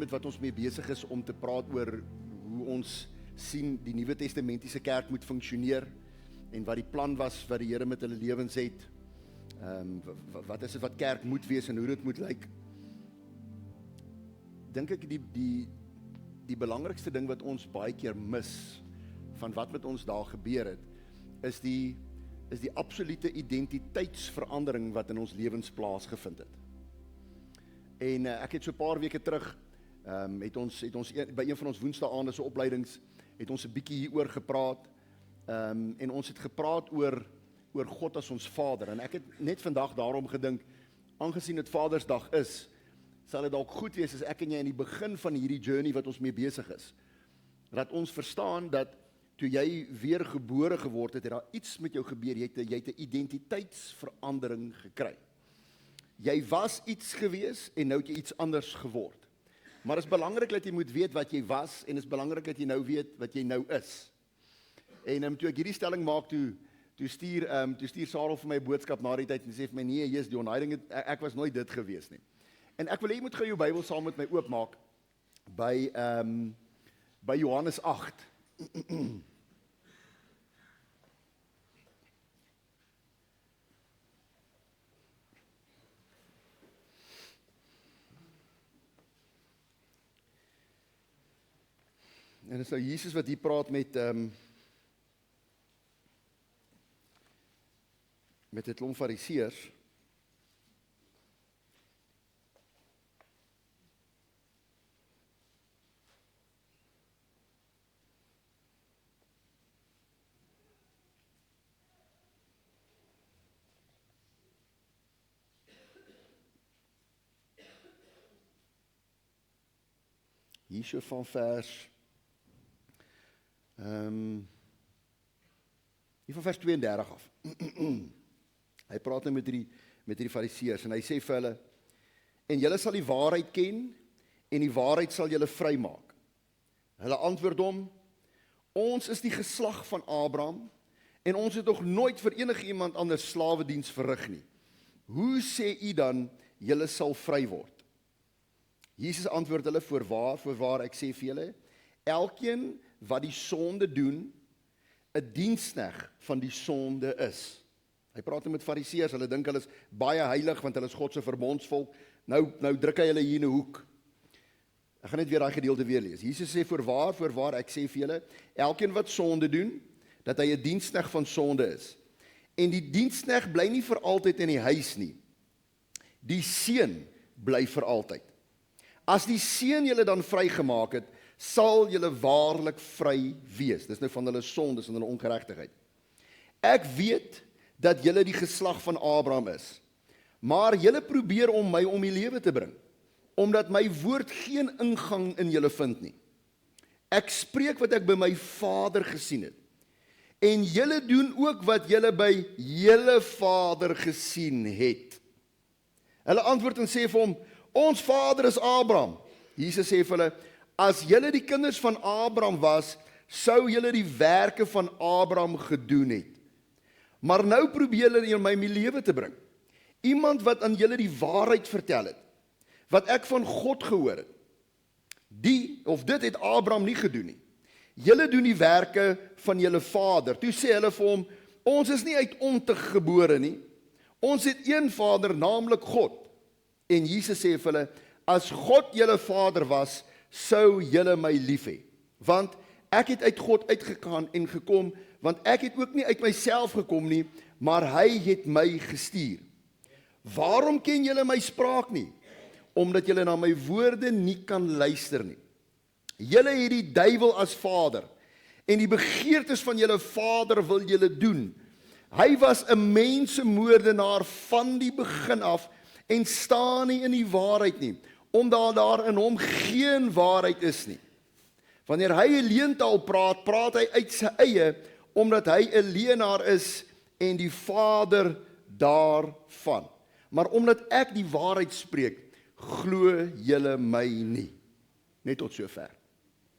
met wat ons mee besig is om te praat oor hoe ons sien die Nuwe Testamentiese kerk moet funksioneer en wat die plan was wat die Here met hulle lewens het. Wat is dit wat kerk moet wees en hoe dit moet lyk? Dink ek die belangrikste ding wat ons baie keer mis van wat met ons daar gebeur het, is die absolute identiteitsverandering wat in ons lewens plaasgevind het. En ek het so 'n paar weke terug, het ons by een van ons woensdaagaande se opleidings, het ons 'n bietjie hieroor gepraat, en ons het gepraat oor God as ons Vader, en ek het net vandag daarom gedink, aangesien dit Vadersdag is, sal dit dalk goed wees as ek en jy in die begin van hierdie journey wat ons mee besig is, dat ons verstaan dat toe jy weer gebore geword het, het daar iets met jou gebeur, jy het 'n identiteitsverandering gekry. Jy was iets gewees en nou het jy iets anders geword. Maar dit is belangrik dat jy moet weet wat jy was en dit is belangrik dat jy nou weet wat jy nou is. En toe ek hierdie stelling maak, toe stuur Sarel vir my 'n boodskap na die tyd en sê vir my, nee, Jesus John, ek was nooit dit gewees nie. En ek wil hê jy moet gou jou Bybel saam met my oopmaak by Johannes 8. En dit is nou Jesus wat hier praat met 'n klomp fariseërs. Hier so van vers hier van vers 32 af. Hy praat nou met die fariseërs en hy sê vir hulle, en julle sal die waarheid ken en die waarheid sal julle vrymaak. Hulle antwoord hom, ons is die geslag van Abraham en ons het nog nooit vir enige iemand anders slawediens verrig nie. Hoe sê u dan, julle sal vry word? Jesus antwoord hulle, voorwaar, ek sê vir julle, elkeen wat die sonde doen, 'n diensknegt van die sonde is. Hy praat met fariseërs, hulle dink hulle is baie heilig, want hulle is God se verbondsvolk. Nou druk hy hulle hier in 'n hoek. Ek gaan net weer daai gedeelte weer lees. Jesus sê, voorwaar, ek sê vir julle, elkeen wat sonde doen, dat hy 'n diensknegt van sonde is. En die diensknegt bly nie vir altyd in die huis nie. Die seun bly vir altyd. As die seun julle dan vrygemaak het, sal julle waarlik vry wees. Dis nou van hulle sondes en hulle ongeregtigheid. Ek weet dat julle die geslag van Abraham is, maar julle probeer om my om die lewe te bring, omdat my woord geen ingang in julle vind nie. Ek spreek wat ek by my Vader gesien het, en julle doen ook wat julle by julle Vader gesien het. Hulle antwoord en sê vir hom, ons Vader is Abraham. Jesus sê vir hulle, as julle die kinders van Abraham was, sou julle die werke van Abraham gedoen het. Maar nou probeer julle my in my lewe te bring. Iemand wat aan julle die waarheid vertel het, wat ek van God gehoor het. Dit het Abraham nie gedoen nie. Julle doen die werke van julle vader. Toe sê hulle vir hom, ons is nie uit ontug gebore nie. Ons het een Vader, naamlik God. En Jesus sê vir hulle, as God julle Vader was, sou julle my lief hê. Want ek het uit God uitgegaan en gekom, want ek het ook nie uit myself gekom nie, maar hy het my gestuur. Waarom ken julle my spraak nie? Omdat julle na my woorde nie kan luister nie. Julle het die duiwel as vader, en die begeertes van julle vader wil julle doen. Hy was 'n mensemoordenaar van die begin af, en staan nie in die waarheid nie, omdat daar in hom geen waarheid is nie. Wanneer hy 'n leentaal praat, praat hy uit sy eie, omdat hy 'n leienaar is en die Vader daarvan. Maar omdat ek die waarheid spreek, glo julle my nie. Net tot sover.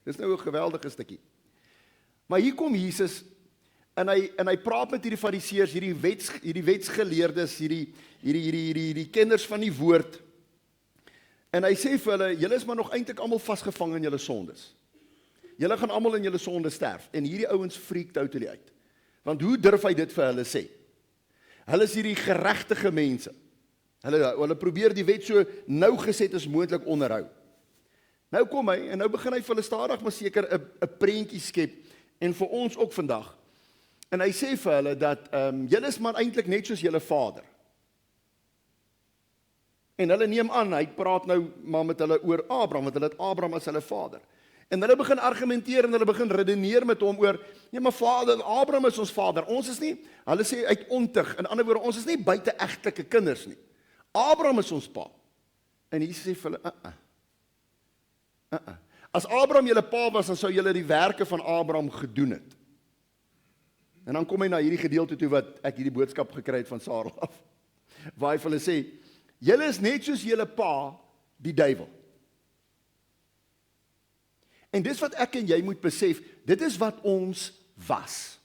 Dis nou 'n geweldige stukkie. Maar hier kom Jesus en hy praat met hierdie fariseërs, hierdie wetsgeleerdes, hierdie kenners van die woord. En hy sê vir hulle, julle is maar nog eintlik almal vasgevang in julle sondes. Julle gaan almal in julle sonde sterf. En hierdie ouens freak totally uit. Want hoe durf hy dit vir hulle sê? Hulle is hierdie geregtige mense. Hulle probeer die wet so nougeset as moontlik onderhou. Nou kom hy, en nou begin hy vir hulle stadig maar seker 'n prentjie skep, en vir ons ook vandag. En hy sê vir hulle dat, julle is maar eintlik net soos julle vader. En hulle neem aan, hy praat nou maar met hulle oor Abraham, want hulle het Abraham as hulle vader. En hulle begin argumenteer en hulle begin redeneer met hom oor, nee maar vader, Abraham is ons vader, ons is nie, hulle sê uit ontug, in ander woorde, ons is nie buite-egtelike kinders nie. Abraham is ons pa. En Jesus sê vir hulle, As Abraham julle pa was, dan sou julle die werke van Abraham gedoen het. En dan kom hy na hierdie gedeelte toe wat ek hierdie boodskap gekry het van Sarah af, waar hy vir hulle sê, julle is net soos julle pa, die duiwel. En dis wat ek en jy moet besef, dit is wat ons was.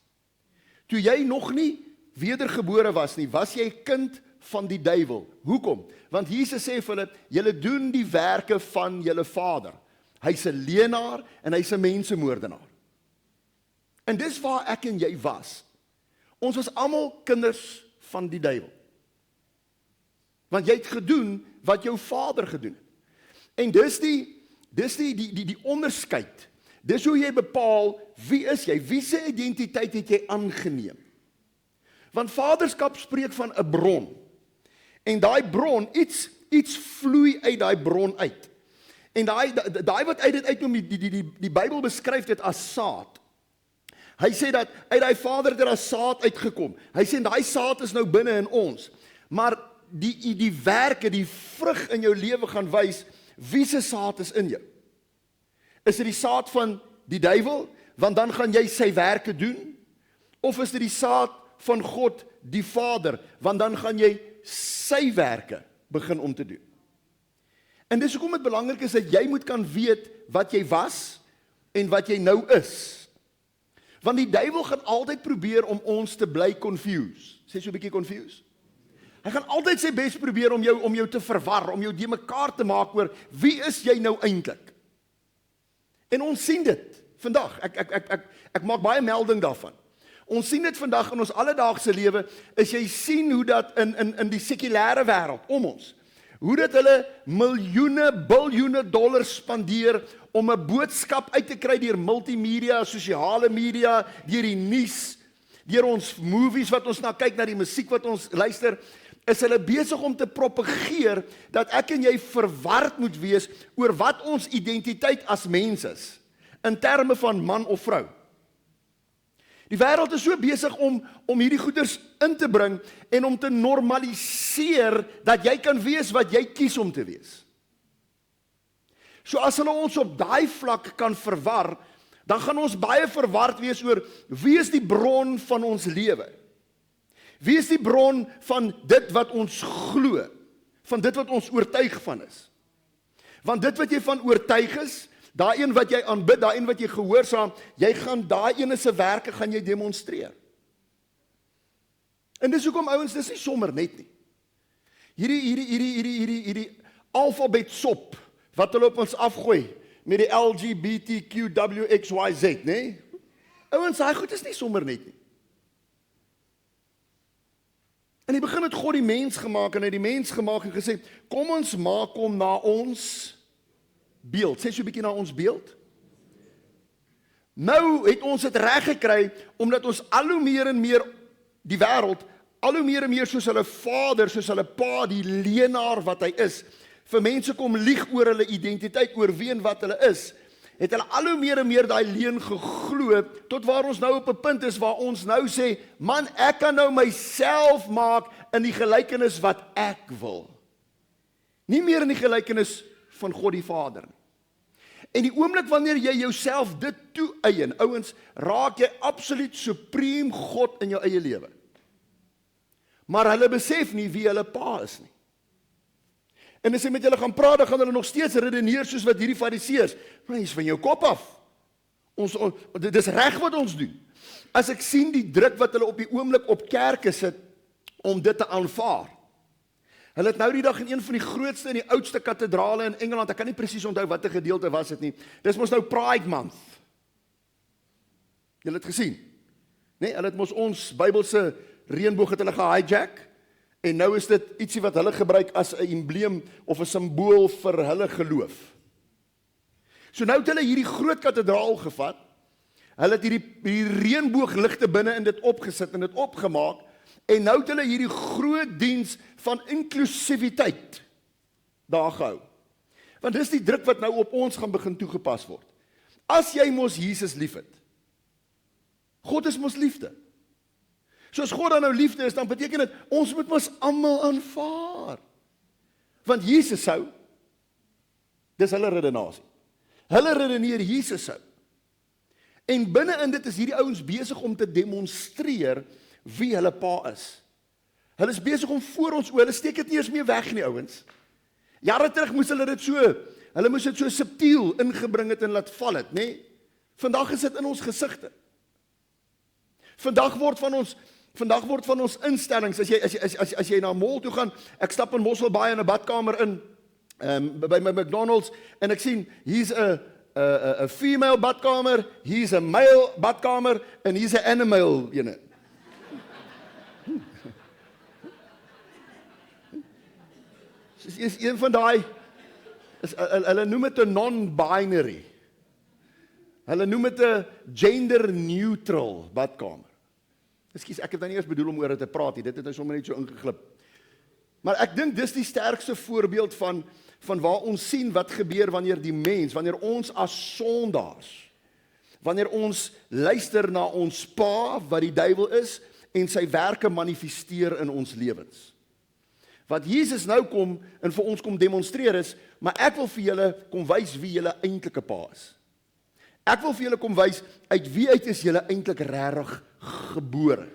Toe jy nog nie wedergebore was nie, was jy kind van die duiwel. Hoekom? Want Jesus sê vir hulle, julle doen die werke van julle vader. Hy's 'n leenaar en hy's 'n mensemoordenaar. En dis waar ek en jy was. Ons was almal kinders van die duiwel. Want jy het gedoen wat jou vader gedoen het. En dis die onderskeid. Dis hoe jy bepaal, wie is jy? Wie se identiteit het jy aangeneem? Want vaderskap spreek van 'n bron. En daai bron, iets vloei uit daai bron uit. En daai wat uit dit uitkom, die Bybel beskryf dit as saad. Hy sê dat uit daai vader het daar saad uitgekom. Hy sê daai saad is nou binne in ons. Maar die werke, die vrug in jou lewe gaan wys, wie se saad is in jou? Is dit die saad van die duiwel, want dan gaan jy sy werke doen? Of is dit die saad van God, die Vader, want dan gaan jy sy werke begin om te doen? En dis hoekom dit belangrik is dat jy moet kan weet wat jy was en wat jy nou is. Want die duiwel gaan altyd probeer om ons te bly confused. Sê so 'n bietjie confused. Hy gaan altyd sy bes probeer om jou te verwar, om jou de mekaar te maak oor wie is jy nou eintlik? En ons sien dit vandag. Ek maak baie melding daarvan. Ons sien dit vandag in ons alledaagse lewe, is jy sien hoe dat in die sekulêre wêreld om ons, hoe dat hulle miljoene, biljoene dollars spandeer om 'n boodskap uit te kry deur multimedia, sosiale media, deur die nuus, deur ons movies wat ons na kyk, na die musiek wat ons luister, is hulle besig om te propageer dat ek en jy verward moet wees oor wat ons identiteit as mens is, in terme van man of vrou. Die wêreld is so besig om hierdie goeders in te bring en om te normaliseer dat jy kan wees wat jy kies om te wees. So as hulle ons op daai vlak kan verwar, dan gaan ons baie verward wees oor wie is die bron van ons lewe? Wie is die bron van dit wat ons glo? Van dit wat ons oortuig van is? Want dit wat jy van oortuig is, daai een wat jy aanbid, daai een wat jy gehoorsaam, jy gaan daai ene se werke gaan jy demonstreer. En dis hoekom ouens, dis nie sommer net nie. Hierdie alfabet sop wat hulle op ons afgooi met die LGBTQWXYZ, nê? Ouens, daai goed is nie sommer net nie. En hy begin het God die mens gemaak en hy die mens gemaak en gesê, kom ons maak hom na ons beeld. Sê so 'n bietjie na ons beeld. Nou het ons dit reg gekry omdat ons al hoe meer en meer die wêreld al hoe meer en meer soos hulle vader, soos hulle pa, die leenaar wat hy is, vir mense kom lieg oor hulle identiteit, oor wie en wat hulle is, het hulle al hoe meer en meer daai leuen geglo, tot waar ons nou op 'n punt is waar ons nou sê, man, ek kan nou myself maak in die gelykenis wat ek wil. Nie meer in die gelykenis van God die Vader nie. En die oomblik wanneer jy jouself dit toe-eien, ouens, raak jy absoluut supreme God in jou eie lewe. Maar hulle besef nie wie hulle pa is nie. En as jy met hulle gaan praat, dan gaan hulle nog steeds redeneer soos wat hierdie fariseërs, maar is van jou kop af. Dit is reg wat ons doen. As ek sien die druk wat hulle op die oomblik op kerke sit om dit te aanvaar. Hulle het nou die dag in een van die grootste en die oudste kathedrale in Engeland, ek kan nie presies onthou watter gedeelte was dit nie. Dis mos nou Pride Month. Julle het gesien. Nee, hulle het mos ons Bybelse reënboog het hulle gehijack en nou is dit ietsie wat hulle gebruik as 'n embleem of 'n simbool vir hulle geloof. So nou het hulle hierdie groot kathedraal gevat. Hulle het hierdie reënboogligte binne in dit opgesit en dit opgemaak en nou het hulle hierdie groot diens van inklusiwiteit daar gehou. Want dis die druk wat nou op ons gaan begin toegepas word. As jy mos Jesus liefhet. God is mos liefde. So as God dan nou liefde is, dan beteken dit ons moet mos almal aanvaar. Want Jesus sou, dis hulle redenasie. Hulle redeneer Jesus sou. En binne in dit is hierdie ouens besig om te demonstreer wie hulle pa is. Hulle is besig om voor ons oë, hulle steek dit nie eens meer weg nie, ouens. Jare terug moes hulle dit hulle moes dit so subtiel ingebring het en laat val het, nê? Vandag is dit in ons gesigte. Vandag word van ons instellings, as jy na 'n mall toe gaan, ek stap in Mosselbaai in 'n badkamer in, by my McDonald's, en ek sien, hier's 'n female badkamer, hier's 'n male badkamer, en hier's 'n animal ene. Is een van daai, hulle noem dit 'n non-binary. Hulle noem dit 'n gender-neutral badkamer. Ekskuus, ek het nou nie eers bedoel om oor dit te praat nie, dit het nou sommer net so ingeglip. Maar ek dink dis die sterkste voorbeeld van waar ons sien wat gebeur wanneer ons as sondaars, wanneer ons luister na ons pa, wat die duiwel is, en sy werke manifesteer in ons lewens. Wat Jesus nou kom en vir ons kom demonstreer is, maar ek wil vir julle kom wys wie julle eintlike pa is. Ek wil vir julle kom wys uit wie uit is julle eintlik regtig gebore.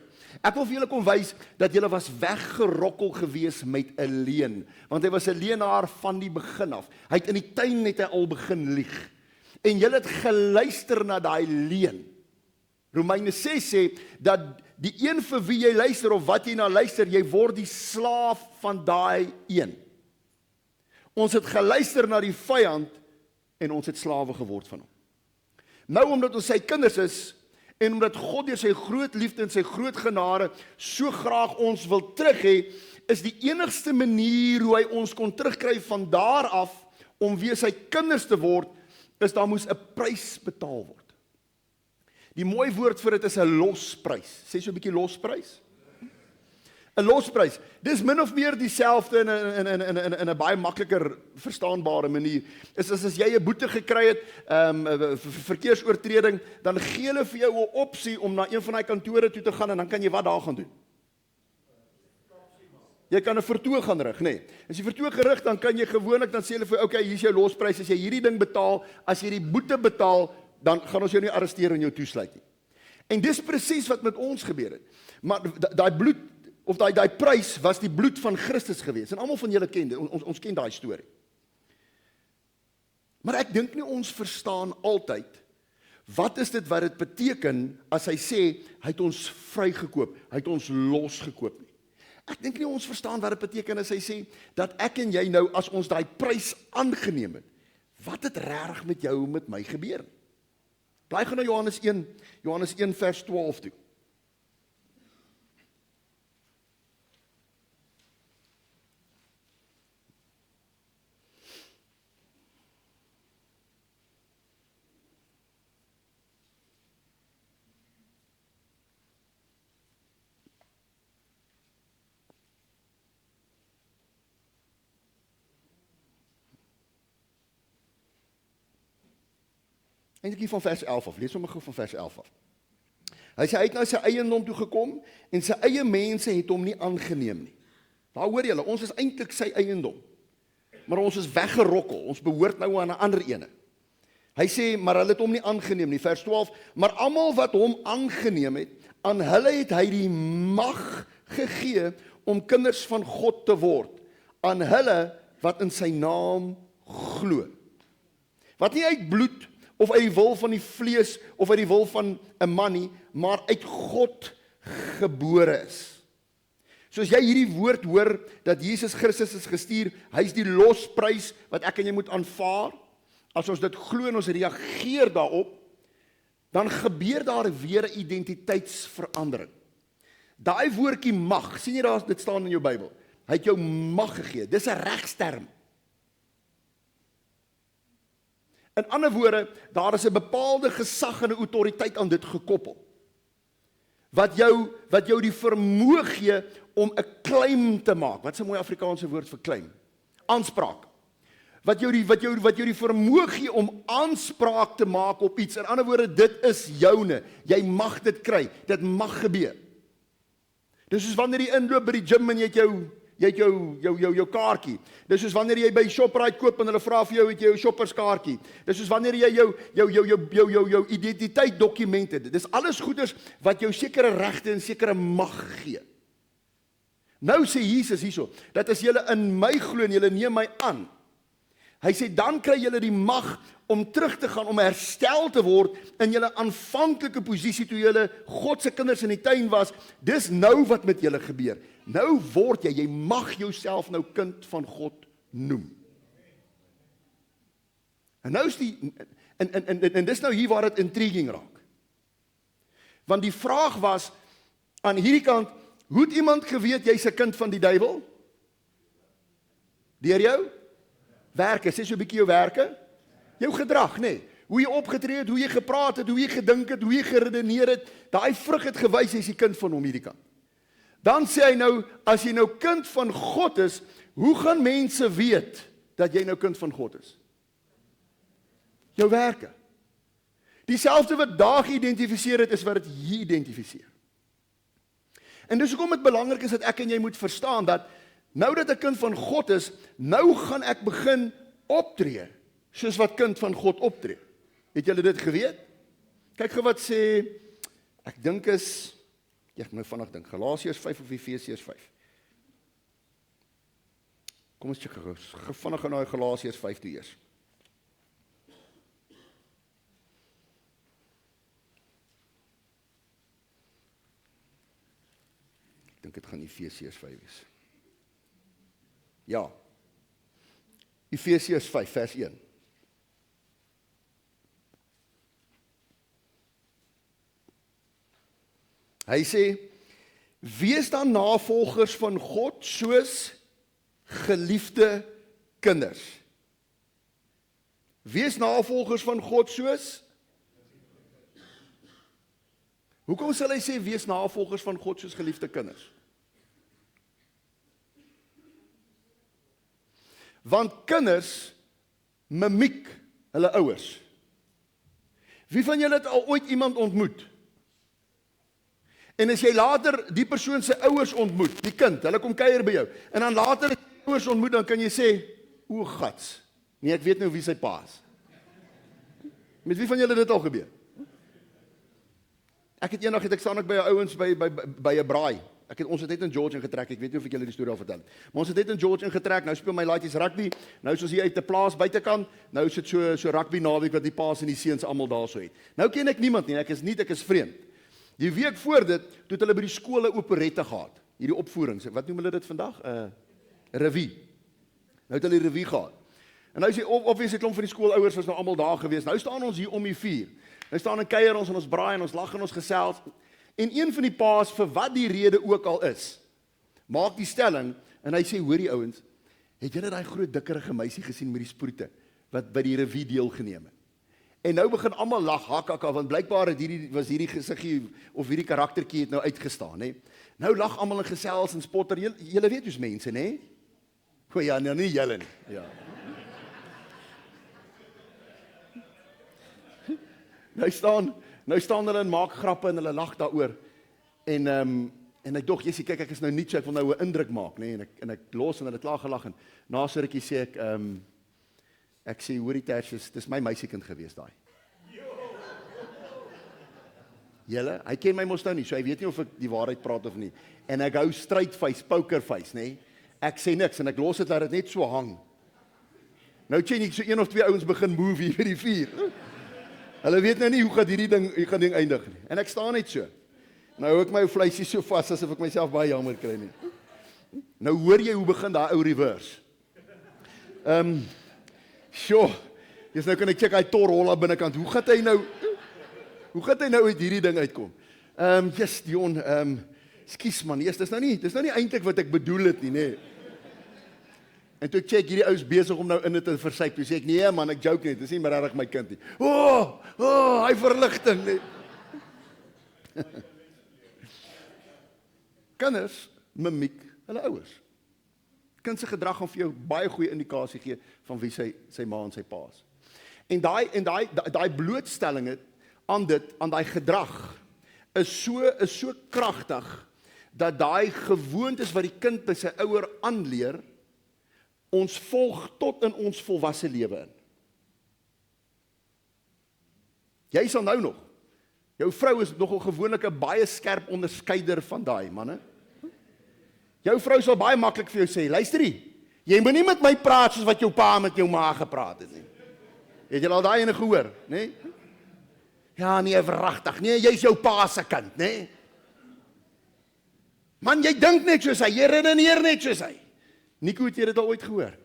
Ek wil vir julle kom wys dat julle was weggerokkel gewees met 'n leuen, want hy was 'n leenaar van die begin af. Hy het in die tuin net al begin lieg. En julle het geluister na daai leuen. Romeine 6 sê dat die een vir wie jy luister of wat jy na luister, jy word die slaaf van daai een. Ons het geluister na die vyand en ons het slawe geword van hom. Nou omdat ons sy kinders is en omdat God deur sy groot liefde en sy groot genade so graag ons wil terug hê, is die enigste manier hoe hy ons kon terugkry van daar af om weer sy kinders te word, is daar moes 'n prys betaal word. Die mooi woord vir dit is 'n losprys. Sê so 'n bietjie losprys. 'n Losprys. Dis min of meer dieselfde in 'n baie makliker verstaanbare manier. Is as jy 'n boete gekry het, verkeersoortreding, dan gee hulle vir jou 'n opsie om na een van daai kantore toe te gaan en dan kan jy wat daar gaan doen? Jy kan 'n vertoog gaan rig, nê. As jy vertoog gerig, dan kan jy gewoonlik dan sê hulle vir okay, hier is jou losprys. As jy hierdie ding betaal, as jy die boete betaal, dan gaan ons jou nie arresteer en jou toesluit nie. En dis presies wat met ons gebeur het. Maar daai bloed of daai prys was die bloed van Christus gewees. En almal van julle ken dit. Ons ken daai storie. Maar ek dink nie ons verstaan altyd wat is dit wat dit beteken as hy sê hy het ons vrygekoop, hy het ons losgekoop nie. Ek dink nie ons verstaan wat dit beteken as hy sê dat ek en jy nou as ons daai prys aangeneem het, wat het regtig met jou en met my gebeur nie. Bly gaan na Johannes 1 vers 12 toe. Eintlik hier van vers 11 af, lees sommer gou van vers 11 af. Hy sê hy het na sy eiendom toe gekom en sy eie mense het hom nie aangeneem nie. Daar hoor julle, ons is eintlik sy eiendom. Maar ons is weggerokkel, ons behoort nou aan 'n ander ene. Hy sê, maar hulle het hom nie aangeneem nie, vers 12, maar almal wat hom aangeneem het, aan hulle het hy die mag gegee om kinders van God te word, aan hulle wat in sy naam glo. Wat nie uit bloed of uit die wil van die vlees, of uit die wil van 'n man nie, maar uit God gebore is. Soos jy hierdie woord hoor, dat Jesus Christus is gestuur, hy is die losprys wat ek en jy moet aanvaar, as ons dit glo en ons reageer daarop, dan gebeur daar weer 'n identiteitsverandering. Daai woordjie mag, sien jy daar, dit staan in jou Bybel, hy het jou mag gegee, dis 'n regsterm. In ander woorde, daar is 'n bepaalde gesag en 'n autoriteit aan dit gekoppel, wat jou die vermoë gee om 'n claim te maak. Wat is 'n mooi Afrikaanse woord vir claim? Aanspraak. Wat jou die vermoë gee om aanspraak te maak op iets. In ander woorde, dit is joune. Jy mag dit kry. Dit mag gebeur. Dis soos wanneer jy inloop by die gym en jy het jou kaartjie. Dis soos wanneer jy by Shoprite koop en hulle vra vir jou het jy jou shopperskaartjie. Dis soos wanneer jy jou identiteitsdokument het. Dis alles goeders wat jou sekere regte en sekere mag gee. Nou sê Jesus hierso, dat as julle in my glo en julle neem my aan, hy sê dan kry julle die mag om terug te gaan, om herstel te word in julle aanvanklike posisie toe julle God se kinders in die tuin was. Dis nou wat met julle gebeur. Nou word jy mag jouself nou kind van God noem. En nou is en dis nou hier waar dit intriguing raak. Want die vraag was aan hierdie kant, hoe het iemand geweet jy's 'n kind van die duiwel? Deur jou werke, sê so 'n bietjie jou werke, jou gedrag, nê? Hoe jy opgetree het, hoe jy gepraat het, hoe jy gedink het, hoe jy geredeneer het, daai vrug het gewys jy's die kind van hom hierdie kant. Dan sê hy nou, as jy nou kind van God is, hoe gaan mense weet dat jy nou kind van God is? Jou werke. Dieselfde wat daar geïdentifiseer het, is wat dit hier identifiseer. En dis hoekom dit belangrik is dat ek en jy moet verstaan dat nou dat ek kind van God is, nou gaan ek begin optree soos wat kind van God optree. Het julle dit geweet? Kyk gou wat sê, ek dink is, ek nou vinnig dink, Galasiërs 5 of Efesiërs 5. Kom ons check gou, vinnig gaan na Galasiërs 5 toe eers. Ek dink dit gaan Efesiërs 5 wees. Ja, Efesiërs 5 vers 1. Hy sê, wees dan navolgers van God soos geliefde kinders. Wees navolgers van God soos? Hoekom sal hy sê, wees navolgers van God soos geliefde kinders? Want kinders mimiek hulle ouers. Wie van julle het al ooit iemand ontmoet? En as jy later die persoon se ouers ontmoet, die kind, hulle kom kuier by jou, en dan later die ouers ontmoet, dan kan jy sê, o gats, nee, ek weet nou wie sy pa is. Met wie van julle dit al gebeur? Eendag het ek staan by 'n ouens by 'n braai. Ons het net in George ingetrek, ek weet nie of ek julle die storie al vertel het. Maar ons het net in George ingetrek, nou speel my laaitjies rugby, nou soos hier uit 'n plaas buitekant, nou is dit so rugby naweek wat die paas en die seuns almal daarso het. Nou ken ek niemand nie, ek is vreemd. Die week voor dit, toe het hulle by die skole operette gehad, hierdie opvoerings, wat noem hulle dit vandag? Revue. Nou het hulle die revue gehad. En nou sê, obviously klomp van die skoolouers was nou almal daar gewees, nou staan ons hier om die vuur. Nou staan en kuier ons en ons braai en ons lag en ons gesels. En een van die paas, vir wat die rede ook al is, maak die stelling, en hy sê, hoor die ouens, het julle daai groot dikkerige meisie gesien met die sproete, wat by die revue deelgeneem het? En nou begin almal lag, hakaka, want blykbaar het hierdie gesiggie, of hierdie karaktertjie het nou uitgestaan, hè? Nou lag almal en gesels en spotter, julle weet hoe's mense, hè? O ja, nou nie julle nie, ja. Nou staan hulle en maak grappe en hulle lag daaroor. En ek dog, Jessie, kyk, ek is nou nie, so ek wil nou 'n indruk maak, nê, en ek los en hulle klaar gelag en na so rukkie sê ek sê, hoorie Tertius, dis my meisiekind gewees daai. Julle, hy ken my mos nou nie, so hy weet nie of ek die waarheid praat of nie. En ek hou straight face, poker face, nê. Ek sê niks en ek los dit, laat dit net so hang. Nou sien ek so een of twee ouens begin move hier by die vuur. Hulle weet nou nie hoe gaan hierdie ding eindig nie. En ek staan net so. Nou hou ek my vleisie so vas asof ek myself baie jammer kry nie. Nou hoor jy hoe begin daai ou reverse. Sjoe, jy's nou kan ek check hy torholla binnekant. Hoe gaan hy nou uit hierdie ding uitkom? Yes, Dion, skus man, dis nou nie eintlik wat ek bedoel het nie, nee. En toe ek check hierdie ou is besig om nou in dit te versyp. Toe sê ek, nee man, ek joke net, dis nie maar regtig my kind nie. Hy verligting, nee. Kinders mimiek hulle ouers. Kind se gedrag gaan vir jou baie goeie indikasie gee van wie sy ma en sy pa is. En daai blootstelling aan daai gedrag is so kragtig dat daai gewoontes wat die kind by sy ouer aanleer ons volg tot in ons volwasse lewe in. Jy sal nou nog. Jou vrou is nogal gewoonlik 'n baie skerp onderskeider van daai manne. Jou vrou sal baie maklik vir jou sê, luisterie, jy moet nie met my praat soos wat jou pa met jou ma gepraat het nie. Het jy al daai ene gehoor, nê? Ja, nee, verragtig. Nee, jy's jou pa se kind, nê? Man, jy dink net soos hy, jy redeneer net soos hy. Nico, het jy dit al ooit gehoor?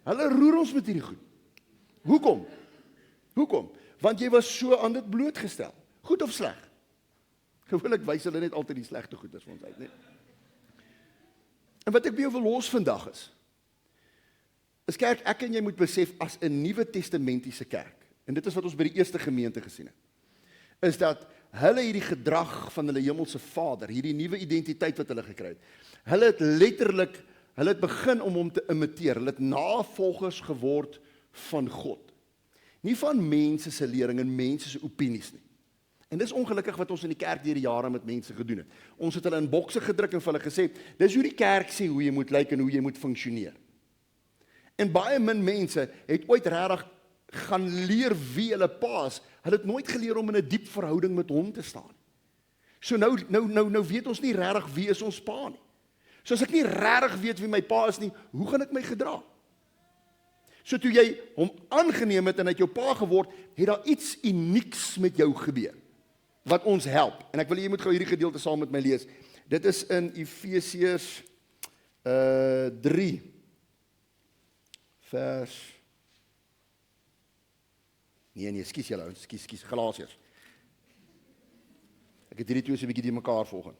Hulle roer ons met hierdie goed. Hoekom? Want jy was so aan dit blootgestel. Goed of sleg? Gewoonlik wys hulle net altyd die slegte goeders vir ons uit, né? En wat ek by jou wil los vandag is kerk, ek en jy moet besef as 'n Nuwe Testamentiese kerk, en dit is wat ons by die eerste gemeente gesien het, is dat hulle hierdie gedrag van hulle hemelse Vader, hierdie nuwe identiteit wat hulle gekry het, hulle het begin om hom te imiteer, hulle het navolgers geword van God. Nie van mense se lering en mense se opinies nie. En dis ongelukkig wat ons in die kerk deur die jare met mense gedoen het. Ons het hulle in bokse gedruk en vir hulle gesê, dis hoe die kerk sê hoe jy moet lyk en hoe jy moet funksioneer. En baie min mense het ooit regtig gaan leer wie hulle pa is. Hulle het nooit geleer om in 'n diep verhouding met hom te staan. So nou weet ons nie regtig wie is ons pa nie. So as ek nie regtig weet wie my pa is nie, hoe gaan ek my gedra? So toe jy hom aangeneem het en hy het jou pa geword, het daar iets unieks met jou gebeur, wat ons help. En ek wil jy moet gou hierdie gedeelte saam met my lees. Dit is in Efesiërs 3, vers... Nee, skus julle ouens, skus, Galasiërs. Ek het hierdie twee so 'n bietjie die mekaar volg.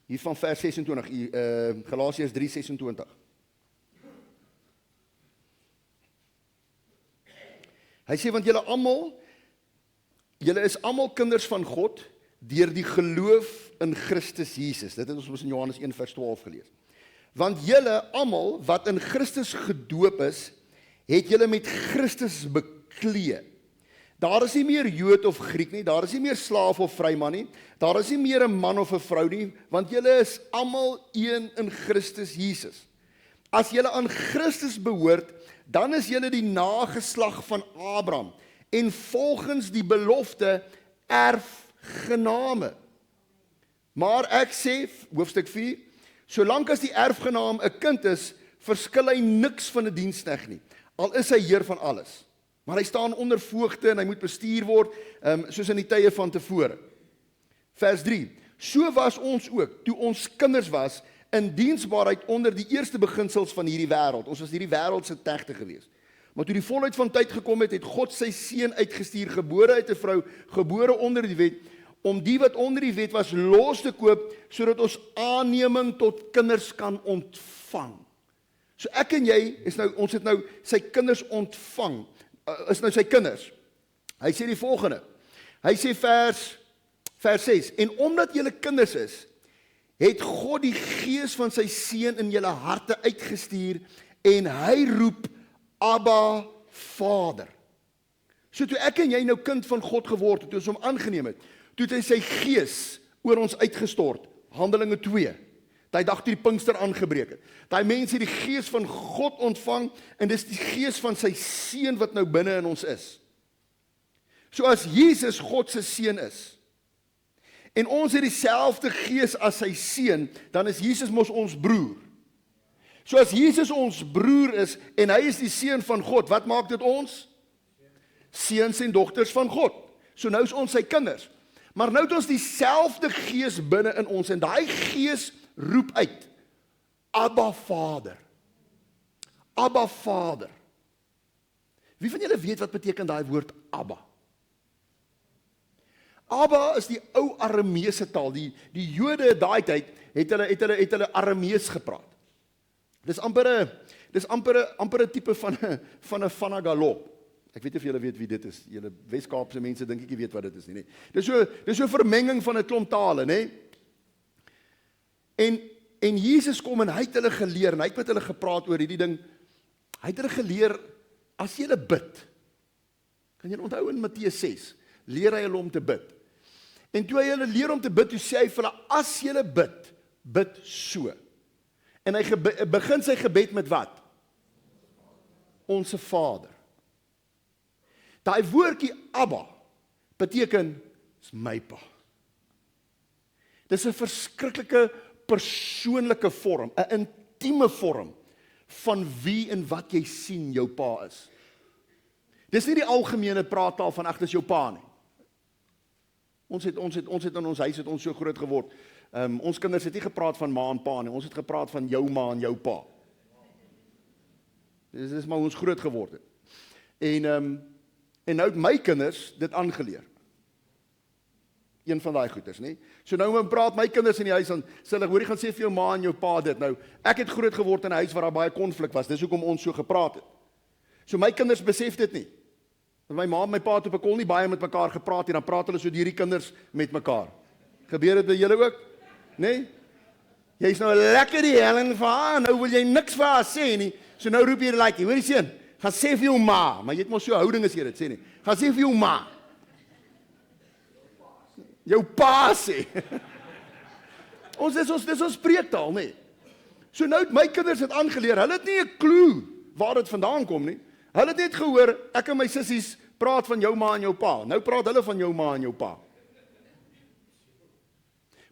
Hier van vers 26, Galasiërs 3:26. Hy sê, want julle is almal kinders van God, deur die geloof in Christus Jesus. Dit het ons in Johannes 1 vers 12 gelees. Want julle almal wat in Christus gedoop is, het julle met Christus beklee. Daar is nie meer Jood of Griek nie, daar is nie meer slaaf of vryman nie, daar is nie meer 'n man of 'n vrou nie, want julle is almal een in Christus Jesus. As julle aan Christus behoort, dan is julle die nageslag van Abraham en volgens die belofte erfgename. Maar ek sê, hoofstuk 4, solank as die erfgenaam 'n kind is, verskil hy niks van 'n diensknegt nie, al is hy heer van alles. Maar hy staan onder voogte en hy moet bestuur word, soos in die tye van tevore. Vers 3, so was ons ook, toe ons kinders was, in diensbaarheid onder die eerste beginsels van hierdie wêreld. Ons was hierdie wêreld se tegte gewees. Maar toe die volheid van tyd gekom het, het God sy seun uitgestuur, gebore uit 'n vrou, gebore onder die wet, om die wat onder die wet was los te koop, sodat ons aanneming tot kinders kan ontvang. So ek en jy, ons het nou sy kinders ontvang, is nou sy kinders. Hy sê die volgende, hy sê vers 6, en omdat julle kinders is, het God die gees van sy seun in julle harte uitgestuur, en hy roep, Abba, Vader. So toe ek en jy nou kind van God geword het, toe ons hom aangeneem het, toe het hy sy gees oor ons uitgestort, Handelinge 2, daai dag toe die Pinkster aangebreek het. Daai mense het die gees van God ontvang, en dis die gees van sy seun wat nou binne in ons is. So as Jesus God se seun is, en ons het dieselfde gees as sy seun, dan is Jesus mos ons broer. So as Jesus ons broer is, en hy is die seun van God, wat maak dit ons? Seuns en dogters van God. So nou is ons sy kinders. Maar nou het ons dieselfde gees binne in ons, en daai gees roep uit, Abba Vader. Abba Vader. Wie van julle weet wat beteken daai woord Abba? Abba is die ou Arameese taal. Die Jode daai tyd het hulle Aramees gepraat. Dis amper 'n tipe van 'n Vanagalop. Ek weet nie of julle weet wie dit is. Julle Wes-Kaapse mense dink ek nie weet wat dit is nie. Dis so 'n vermenging van 'n klomp tale, nê? En Jesus kom en hy het hulle geleer en hy het met hulle gepraat oor hierdie ding. Hy het hulle geleer as jy bid. Kan jy onthou in Matteus 6, leer hy hulle om te bid. En toe hy hulle leer om te bid, toe sê hy vir hulle, as jy bid, bid so. En hy begin sy gebed met wat? Onse Vader. Daai woordjie Abba beteken is my pa. Dis 'n verskriklike persoonlike vorm, 'n intieme vorm van wie en wat jy sien jou pa is. Dis nie die algemene praattaal van ag, dis jou pa nie. Ons het in ons huis het ons so groot geword. Ons kinders het nie gepraat van ma en pa nie, ons het gepraat van jou ma en jou pa. Dis maar hoe ons groot geword het. En nou het my kinders dit aangeleer. Een van daai goeters, nie? So nou praat my kinders in die huis, dan sê hulle, hoor jy gaan sê vir jou ma en jou pa dit. Nou, ek het groot geword in 'n huis waar daar baie konflik was, dis hoekom ons so gepraat het. So my kinders besef dit nie. Want my ma en my pa het op 'n kol nie baie met mekaar gepraat nie, dan praat hulle so deur die kinders met mekaar. Gebeur dit by julle ook? Nee? Jy's nou lekker die helling vir haar, nou wil jy niks vir haar sê nie. So nou roep jy like, hoor jy seun, gaan sê vir jou ma, maar jy het mos so 'n houding as jy dit sê nie. Gaan sê vir jou ma. Jou pa sê. Dis ons spreektaal, nee. So nou het my kinders het aangeleer, hulle het nie 'n klou waar dit vandaan kom nie. Hulle het net gehoor, ek en my sissies praat van jou ma en jou pa. Nou praat hulle van jou ma en jou pa.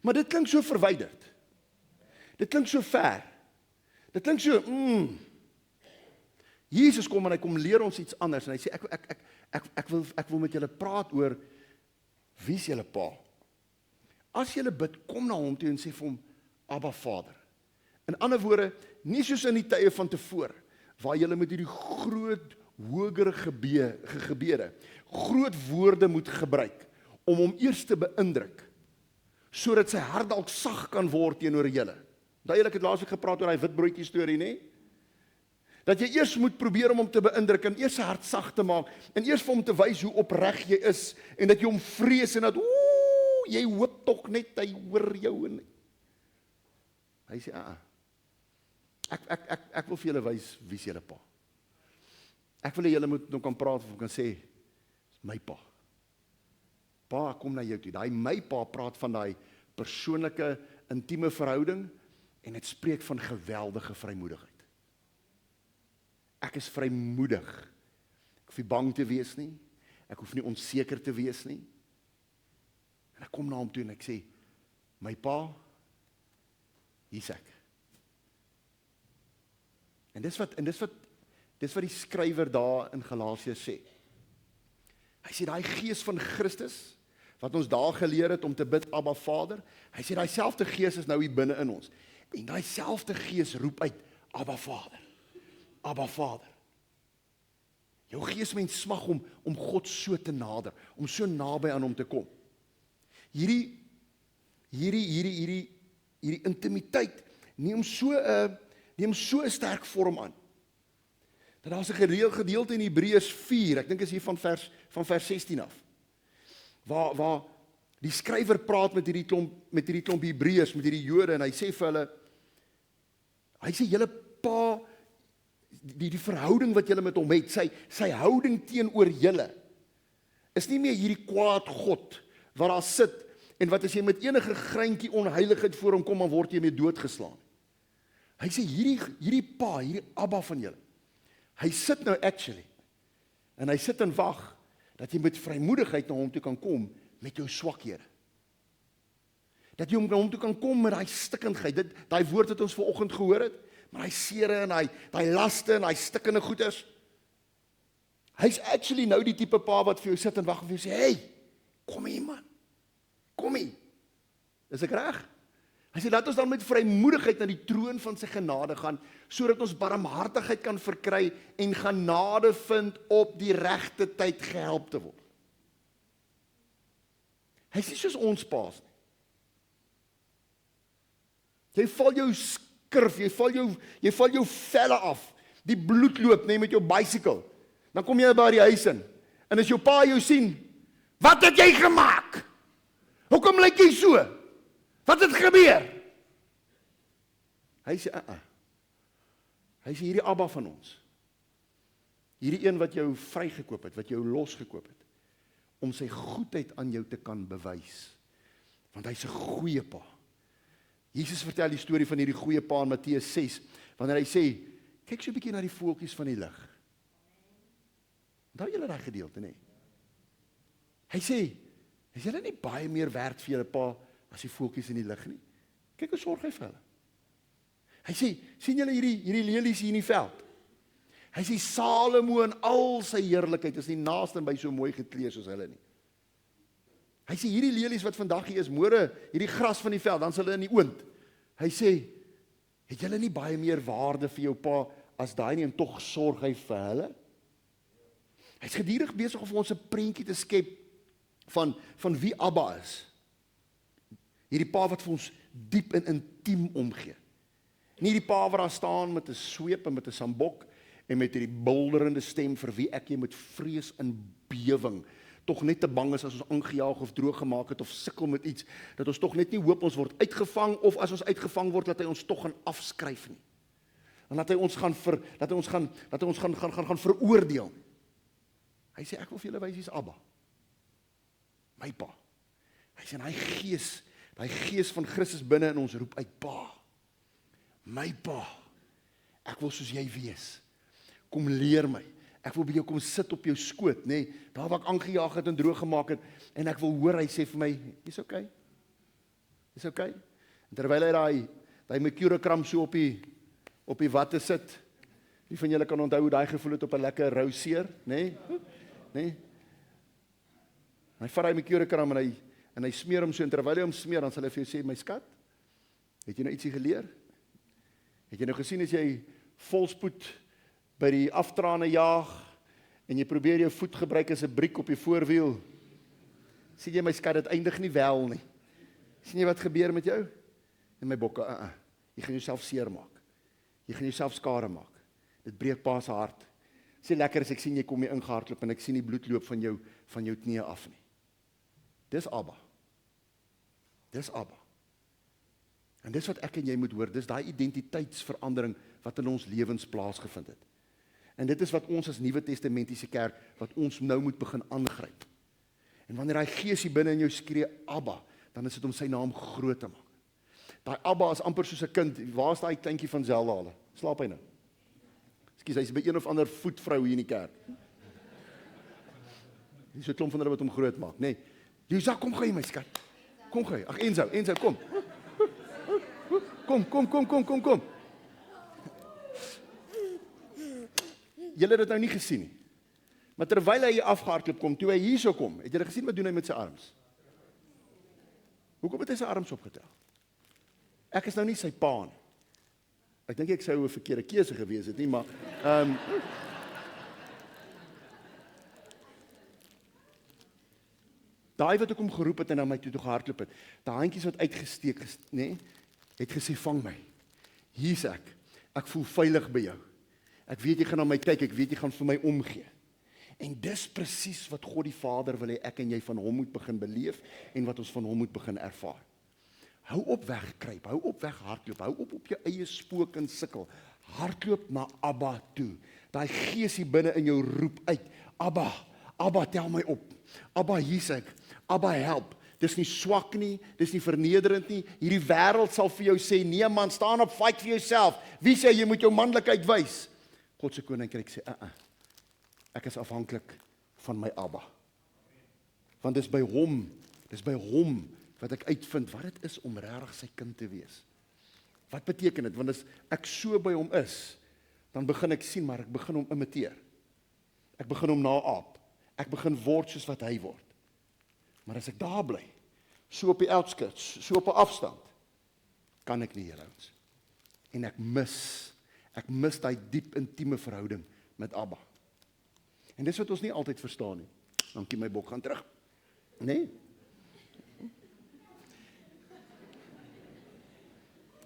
Maar dit klink so verwyderd. Dit klink so ver. Dit klink so, Jesus kom en hy kom leer ons iets anders en hy sê ek wil met julle praat oor wie is julle pa? As julle bid, kom na hom toe en sê vir hom Abba Vader. In ander woorde, nie soos in die tye van tevore waar julle met hierdie groot hogere gebede, groot woorde moet gebruik om hom eers te beïndruk sodat sy hart dalk sag kan word teenoor julle. Duidelik het laasweek gepraat oor daai witbroodjie storie, nê? Dat jy eers moet probeer om hom te beïndruk en eers sy hart sag te maak en eers vir hom te wys hoe opreg jy is en dat jy hom vrees en dat jy hoop tog net hy hoor jou en hy sê ek wil vir julle wys wie is julle pa. Ek wil hê julle moet nou kan praat of kan sê my pa. Pa kom na jou toe. Daai my pa praat van daai persoonlike intieme verhouding en dit spreek van geweldige vrymoedigheid. Ek is vrymoedig. Ek hoef nie bang te wees nie. Ek hoef nie onseker te wees nie. En ek kom na hom toe en ek sê, my pa, hier's ek. En dis wat die skrywer daar in Galasiërs sê. Hy sê daai gees van Christus wat ons daar geleer het om te bid Abba Vader, hy sê daai selfde gees is nou hier binne in ons. En daai selfde gees roep uit Abba Vader. Abba Vader. Jou geesmens smag om God so te nader, om so naby aan hom te kom. Hierdie intimiteit neem so 'n sterk vorm aan. Dat daar's 'n gedeelte in Hebreërs 4, ek dink is hier van vers 16 af. Waar die skrywer praat met hierdie klomp Hebreërs, met hierdie Jode en hy sê vir hulle, hy sê julle pa, die verhouding wat julle met hom het, sy houding teenoor julle is nie meer hierdie kwaad God wat daar sit en wat as jy met enige greintjie onheiligheid voor hom kom, dan word jy mee doodgeslaan. Hy sê hierdie pa, hierdie Abba van julle, hy sit nou actually en hy sit en wag dat jy met vrymoedigheid na hom toe kan kom met jou swakhede. Dat jy na hom toe kan kom met daai stikkindheid, daai woord wat ons vanoggend gehoor het, maar hy sere en hy laste en hy stikkende goeders. Hy's actually nou die tipe pa wat vir jou sit en wag en vir jou sê, hey, kom hier man, kom hier. Is ek reg? Hy sê, laat ons dan met vrymoedigheid na die troon van sy genade gaan, sodat ons barmhartigheid kan verkry en genade vind op die regte tyd gehelp te word. Hy sê soos ons paas nie. Jy val jou skurf, jy val jou velle af, die bloed loop, nee, met jou bicycle. Dan kom jy by die huis in, en as jou pa jou sien, wat het jy gemaak? Hoekom lyk jy so? Wat het gebeur? Hy sê, Hy sê, hierdie Abba van ons, hierdie een wat jou vrygekoop het, wat jou losgekoop het, om sy goedheid aan jou te kan bewys, want hy's 'n goeie pa. Jesus vertel die storie van hierdie goeie pa in Matteus 6, wanneer hy sê, kyk so 'n bietjie na die voeltjies van die lug. Onthou julle daai gedeelte, nee? Hy sê, is julle nie baie meer werd vir julle pa as die voeltjies in die lug nie? Kyk hoe sorg hy vir hulle. Hy sê, sien julle hierdie lelies hier in die veld? Hy sê, Salomo in al sy heerlikheid is nie naaste by so mooi geklee soos hulle nie. Hy sê, hierdie lelies wat vandag hier is, môre, hierdie gras van die veld, dan is hulle in die oond. Hy sê, het julle nie baie meer waarde vir jou pa as daai nie, en tog sorg hy vir hulle? Hy's gedurig besig om vir ons 'n prentjie te skep van wie Abba is. Hierdie pa wat vir ons diep en intiem omgee. Nie die pa wat daar staan met 'n sweep en met 'n sambok en met hierdie bulderende stem vir wie ek jy met vrees en bewering tog net te bang is as ons aangejaag of droog gemaak het of sukkel met iets, dat ons tog net nie hoop ons word uitgevang, of as ons uitgevang word, dat hy ons tog gaan afskryf nie. En dat hy ons gaan veroordeel. Hy sê, ek wil vir julle wys hier's Abba. My pa. Hy sê, daai gees van Christus binne in ons roep uit, Pa. My pa. Ek wil soos jy wees. Kom leer my. Ek wil by jou kom sit op jou skoot, nê? Daar waar ek aangejaag het en droog gemaak het, en ek wil hoor, hy sê vir my, dis okay. Dis okay. En terwyl hy daai mercurochrome so op die watte sit, wie van julle kan onthou hoe daai gevoel het op 'n lekker rou seer, nê? Nee. Hy vat hy mercurochrome en hy smeer hom so, en terwyl hy hom smeer, dan sal hy vir jou sê, my skat, het jy nou ietsie geleer? Het jy nou gesien as jy volspoed by die aftrane jaag, en jy probeer jou voet gebruik as 'n briek op die voorwiel, sien jy my skat, dit eindig nie wel nie. Sien jy wat gebeur met jou? En my bokke, jy gaan jouself seermaak. Jy gaan jouself skade maak. Dit breek pa se hart. Sê lekker as ek sien jy kom hier ingehardloop en ek sien die bloed loop van jou knieë af nie. Dis Abba. Dis Abba. En dis wat ek en jy moet hoor, dis daai identiteitsverandering wat in ons lewens plaasgevind het. En dit is wat ons as Nuwe Testamentiese kerk, wat ons nou moet begin aangryp. En wanneer daai gees hier binne in jou skree Abba, dan is dit om sy naam groot te maak. Daai Abba is amper soos 'n kind. Waar is daai kleintjie van Zelda hulle? Slaap hy nou? Hy's by een of ander voetvrou hier in die kerk. Dis so 'n klomp van hulle wat hom groot maak, nê? Nee. Lisa, kom gou hier my skat. Kom gou. Ag Enzo, kom. Kom. Julle het dit nou nie gesien nie. Maar terwyl hy hier afgehardloop kom, toe hy hierso kom, het julle gesien wat doen hy met sy arms? Hoekom het hy sy arms opgetel? Ek is nou nie sy pa nie. Ek dink ek sou 'n verkeerde keuse gewees het nie, maar daai wat ek hom geroep het en na my toe gehardloop het, daai handjies wat uitgesteek is, nê, het gesê, vang my. Hier's ek. Ek voel veilig by jou. Ek weet jy gaan na my kyk, ek weet jy gaan vir my omgee. En dis presies wat God die Vader wil hê ek en jy van hom moet begin beleef en wat ons van hom moet begin ervaar. Hou op wegkruip, hou op weghardloop, hou op jou eie spook en sukkel. Hardloop na Abba toe. Daai gees hier binne in jou roep uit. Abba, tel my op. Abba, hier's ek. Abba, help. Dis nie swak nie, dis nie vernederend nie. Hierdie wêreld sal vir jou sê, nee man, staan op, fight vir jouself. Wie sê jy moet jou manlikheid wys? God se koninkryk sê, ek is afhanklik van my Abba. Want dis by hom wat ek uitvind wat dit is om regtig sy kind te wees. Wat beteken dit? Want as ek so by hom is, dan begin ek sien, maar ek begin hom imiteer. Ek begin hom naaap. Ek begin word soos wat hy word. Maar as ek daar bly, so op die outskirts, so op 'n afstand, kan ek nie, julle ouens. En ek mis daai diep intieme verhouding met Abba. En dis wat ons nie altyd verstaan nie. Dankie, my bok gaan terug. Nee?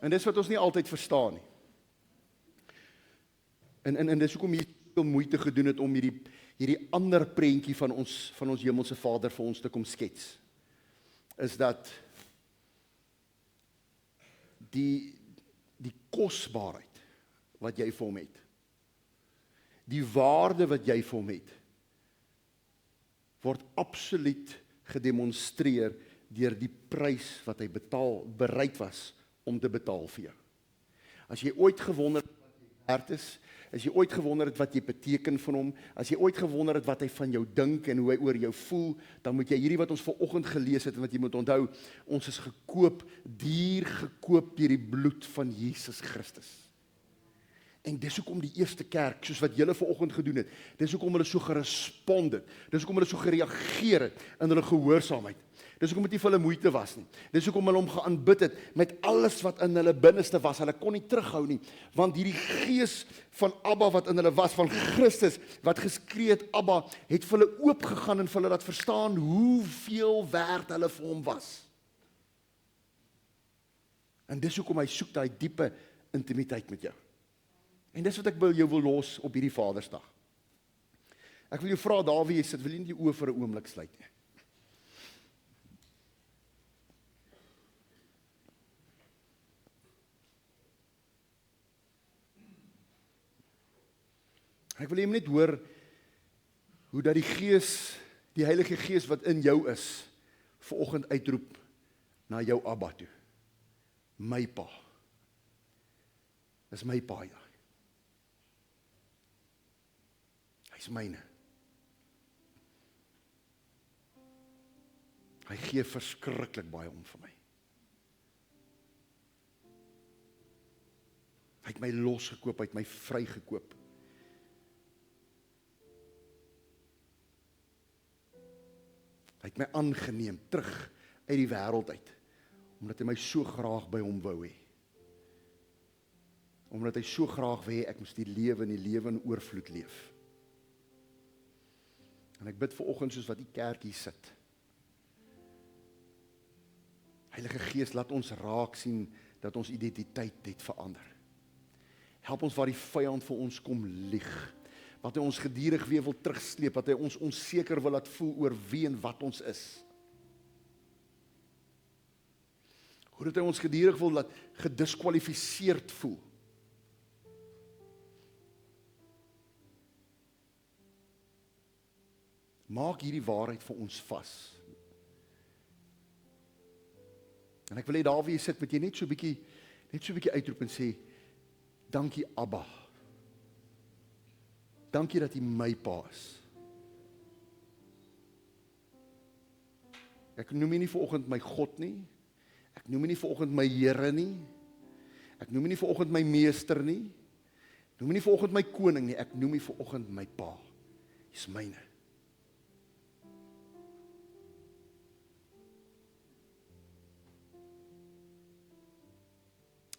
En dis wat ons nie altyd verstaan nie. En dis hoekom jy veel moeite gedoen het om hierdie ander prentjie van ons hemelse Vader vir ons te kom skets. Is dat die kosbaarheid wat jy vir hom het, die waarde wat jy vir hom het, word absoluut gedemonstreer deur die prys wat hy bereid was om te betaal vir jou. As jy ooit gewonder het wat jy werd is, as jy ooit gewonder het wat jy beteken van hom, as jy ooit gewonder het wat hy van jou dink en hoe hy oor jou voel, dan moet jy hierdie wat ons vanoggend gelees het en wat jy moet onthou, ons is gekoop, duur gekoop deur die bloed van Jesus Christus. En dis hoekom die eerste kerk, soos wat julle vanoggend gedoen het, dis hoekom hulle so gerespond het, dis hoekom hulle so gereageer het in hulle gehoorsaamheid. Dis hoekom dit nie vir hulle moeite was nie. Dis hoekom hulle hom geaanbid het met alles wat in hulle binneste was. Hulle kon nie terughou nie, want hierdie gees van Abba wat in hulle was, van Christus wat geskree het Abba, het vir hulle oopgegaan en vir hulle laat verstaan hoeveel werd hulle vir hom was. En dis hoekom hy soek daai diepe intimiteit met jou. En dis wat ek jou wil los op hierdie Vadersdag. Ek wil jou vra, daar wie jy sit, wil jy nie die oë vir 'n oomblik sluit nie. Ek wil net hoor hoe dat die Gees, die Heilige Gees wat in jou is, vanoggend uitroep na jou Abba toe. My Pa. Dis my Pa, ja. Hy's myne. Hy gee verskriklik baie om vir my. Hy het my losgekoop, hy het my vrygekoop. Hy het my aangeneem terug uit die wêreld uit, omdat hy my so graag by hom wou hê. Omdat hy so graag wou hê ek moes die lewe in oorvloed leef. En ek bid vanoggend soos wat die kerk hier sit. Heilige Gees, laat ons raak sien dat ons identiteit het verander. Help ons waar die vyand vir ons kom lieg. Wat hy ons gedurig weer wil terugsleep, wat hy ons onseker wil laat voel oor wie en wat ons is. Hoe dat hy ons gedurig wil laat gediskwalifiseerd voel. Maak hierdie waarheid vir ons vas. En ek wil hê daar wie jy sit, moet jy net so 'n bietjie uitroep en sê, dankie Abba. Dankie dat U my Pa is. Ek noem U nie vanoggend my God nie. Ek noem U nie vanoggend my Here nie. Ek noem U nie vanoggend my meester nie. Ek noem U nie vanoggend my koning nie. Ek noem U vanoggend my Pa. Hy's myne.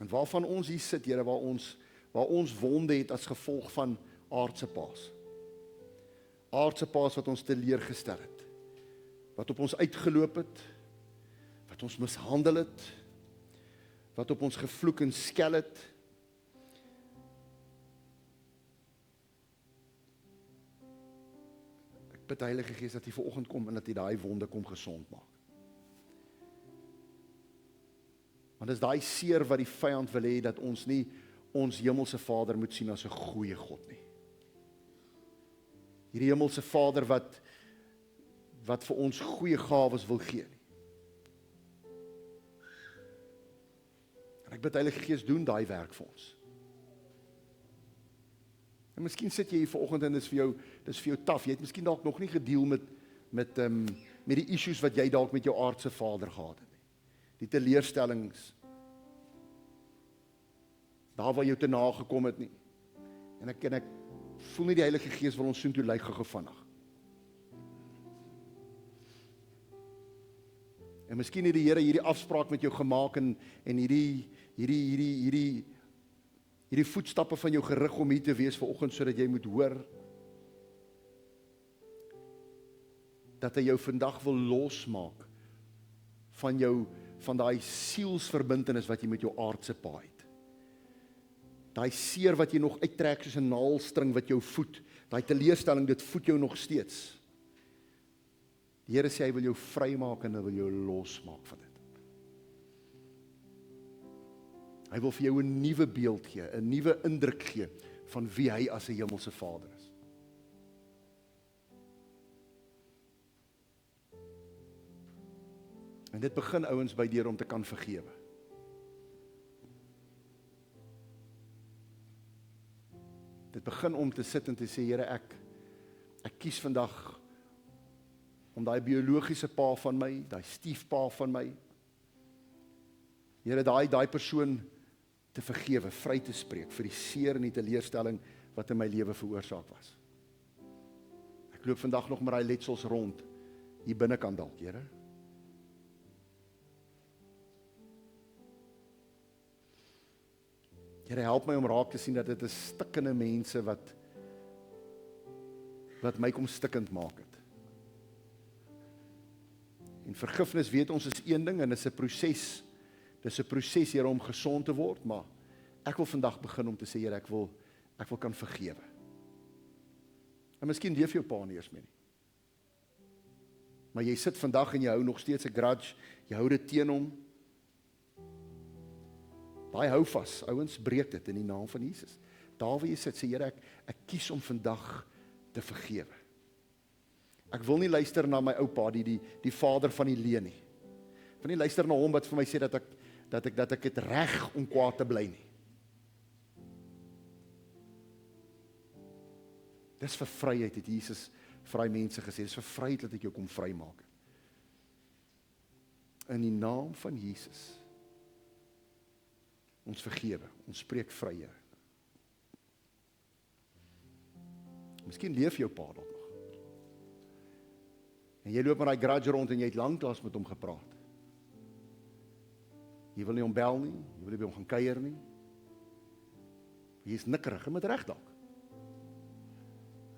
En waarvan ons hier sit, Here, waar ons wonde het as gevolg van aardse paas. Aardse paas wat ons teleurgestel het. Wat op ons uitgeloop het. Wat ons mishandel het. Wat op ons gevloek en skel het. Ek bid Heilige Gees dat U vanoggend kom en dat U daai wonde kom gesond maak. Want dis daai seer wat die vyand wil hê dat ons nie ons hemelse Vader moet sien as 'n goeie God nie. Hierdie hemelse Vader wat vir ons goeie gawes wil gee nie. En ek bid Heilige Gees, doen daai werk vir ons. En miskien sit jy hier vanoggend en dis vir jou taaf. Jy het miskien dalk nog nie gedeel met die issues wat jy dalk met jou aardse vader gehad het nie. Die teleurstellings. daar waar jy te nagekom het nie. En ek voel nie die Heilige Gees wil ons soontoe lei gou vinnig. En miskien het die Here hierdie afspraak met jou gemaak en hierdie voetstappe van jou gerig om hier te wees vanoggend sodat jy moet hoor dat hy jou vandag wil losmaak van daai sielsverbintenis wat jy met jou aardse pa het. Daai seer wat jy nog uittrek soos 'n naalstring wat jou voed, daai teleurstelling, dit voed jou nog steeds. Die Here sê hy wil jou vrymaak en hy wil jou losmaak van dit. Hy wil vir jou 'n nuwe beeld gee, 'n nuwe indruk gee van wie hy as 'n hemelse Vader is. En dit begin ouens by deur om te kan vergewe. Dit begin om te sit en te sê, Here, ek kies vandag om daai biologiese pa van my, daai stiefpa van my, Here, daai persoon te vergewe, vry te spreek vir die seer en die teleurstelling wat in my lewe veroorsaak was. Ek loop vandag nog met daai letsels rond, hier binnekant dalk, Here. Here, help my om raak te sien dat dit 'n stikkende mense wat my kom stikkend maak het. En vergifnis weet ons is een ding en dit is 'n proses. Dis 'n proses, Here, om gesond te word, maar ek wil vandag begin om te sê, Here, ek wil kan vergewe. En miskien leef jou pa nie eers meer nie. Maar jy sit vandag en jy hou nog steeds 'n grudge, jy hou dit teen hom. Daai hou vas, ouens, breek dit in die naam van Jesus. Daar waar jy sit, sê Here, ek kies om vandag te vergewe. Ek wil nie luister na my oupa, die vader van die leuen nie. Ek wil nie luister na hom wat vir my sê dat ek het reg om kwaad te bly nie. Dis vir vryheid, het Jesus vir mense gesê, dis vir vryheid dat ek jou kom vrymaak. In die naam van Jesus. Ons vergewe, ons spreek vry, Here. Miskien leef jou pa dalk nog. En jy loop met daai grudge rond en jy het lanklaas met hom gepraat. Jy wil nie hom bel nie, jy wil nie by hom gaan kuier nie. Jy is nikkerig, en met reg dalk.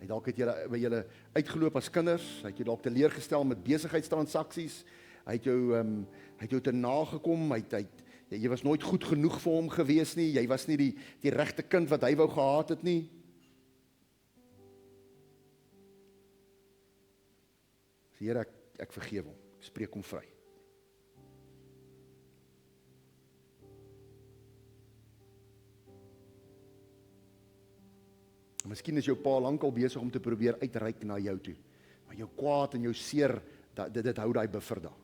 Hy dalk het julle by julle uitgeloop as kinders, hy het jou dalk teleurgestel met besigheidstransaksies, hy het jou te nagekom, jy was nooit goed genoeg vir hom gewees nie, jy was nie die regte kind wat hy wou gehad het nie. Here, ek vergewe hom, ek spreek hom vry. Miskien is jou pa lankal besig om te probeer uitreik na jou toe, maar jou kwaad en jou seer, dit hou daai buffer daar.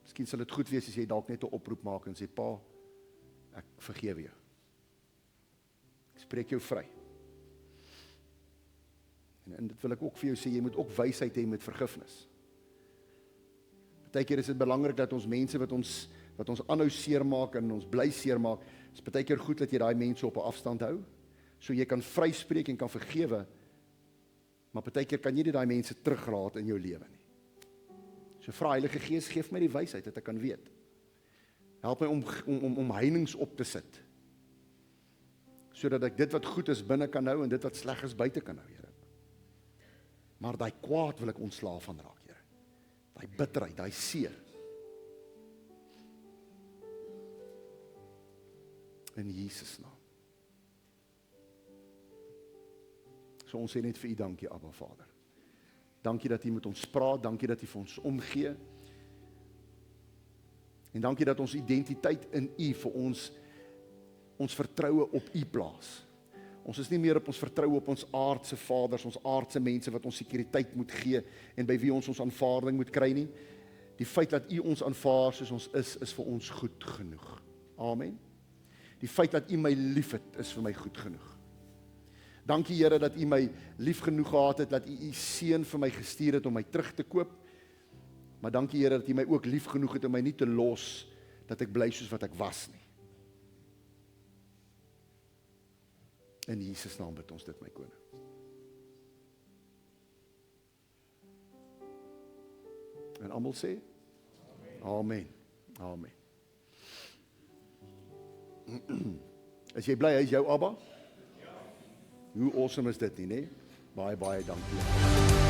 Miskien sal dit goed wees as jy dalk net 'n oproep maak en sê, pa, ek vergewe jou. Ek spreek jou vry. En dit wil ek ook vir jou sê, jy moet ook wysheid hê met vergifnis. Partykeer is dit belangrik dat ons mense wat ons aanhou seermaak en ons bly seermaak, is partykeer goed dat jy daai mense op 'n afstand hou, so jy kan vryspreek en kan vergewe, maar partykeer kan jy nie daai mense terugraat in jou lewe nie. So vra Heilige Gees, geef my die wysheid dat ek kan weet. Help my om heininge op te sit, sodat ek dit wat goed is binne kan hou en dit wat sleg is buite kan hou, Here. Maar daai kwaad wil ek ontslaaf van raak, Here. Daai bitterheid, daai seer. In Jesus naam. So ons sê net vir U dankie, Abba Vader. Dankie dat U met ons praat, dankie dat U vir ons omgee. En dankie dat ons identiteit in U vir ons vertroue op U plaas. Ons is nie meer op ons vertroue op ons aardse vaders, ons aardse mense wat ons sekuriteit moet gee en by wie ons aanvaarding moet kry nie. Die feit dat U ons aanvaar soos ons is vir ons goed genoeg. Amen. Die feit dat U my liefhet, is vir my goed genoeg. Dankie Here dat U my lief genoeg gehad het, dat U seun vir my gestuur het om my terug te koop. Maar dankie Here dat U my ook lief genoeg het om my nie te los dat ek bly soos wat ek was nie. In Jesus naam bid ons dit, my koning. En almal sê? Amen. Amen. Is jy bly, hy is jou Abba? Hoe awesome is dit nie, né? Baie, baie dankie.